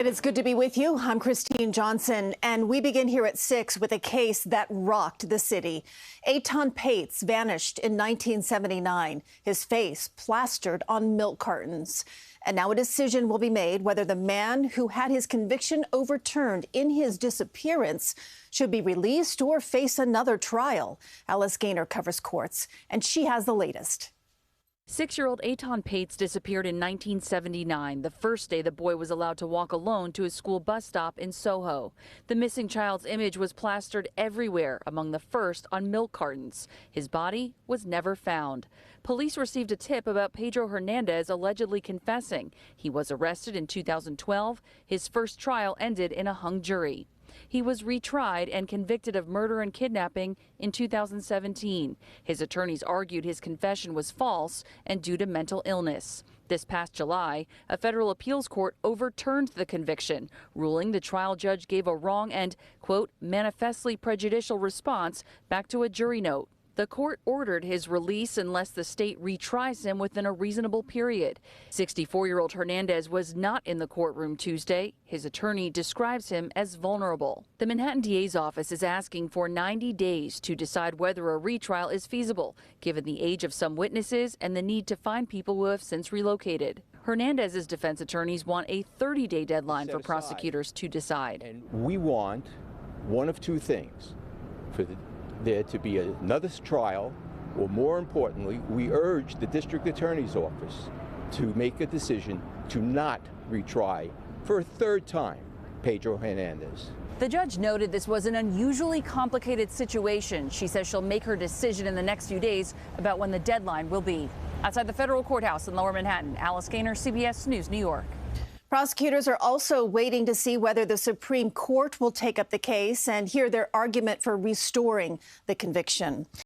It is good to be with you. I'm Christine Johnson, and we begin here at 6 with a case that rocked the city. Etan Patz vanished in 1979, his face plastered on milk cartons. And now a decision will be made whether the man who had his conviction overturned in his disappearance should be released or face another trial. Alice Gaynor covers courts, and she has the latest. 6-year-old Etan Patz disappeared in 1979, the first day the boy was allowed to walk alone to his school bus stop in Soho. The missing child's image was plastered everywhere, among the first on milk cartons. His body was never found. Police received a tip about Pedro Hernandez allegedly confessing. He was arrested in 2012. His first trial ended in a hung jury. He was retried and convicted of murder and kidnapping in 2017. His attorneys argued his confession was false and due to mental illness. This past July, a federal appeals court overturned the conviction, ruling the trial judge gave a wrong and, quote, manifestly prejudicial response back to a jury note. The court ordered his release unless the state retries him within a reasonable period. 64-year-old Hernandez was not in the courtroom Tuesday. His attorney describes him as vulnerable. The Manhattan DA's office is asking for 90 days to decide whether a retrial is feasible, given the age of some witnesses and the need to find people who have since relocated. Hernandez's defense attorneys want a 30-day deadline for prosecutors to decide. And we want one of two things: for there to be another trial, or more importantly, we urge the district attorney's office to make a decision to not retry for a third time Pedro Hernandez. The judge noted this was an unusually complicated situation. She says she'll make her decision in the next few days about when the deadline will be. Outside the federal courthouse in Lower Manhattan, Alice Gaynor, CBS News, New York. Prosecutors are also waiting to see whether the Supreme Court will take up the case and hear their argument for restoring the conviction.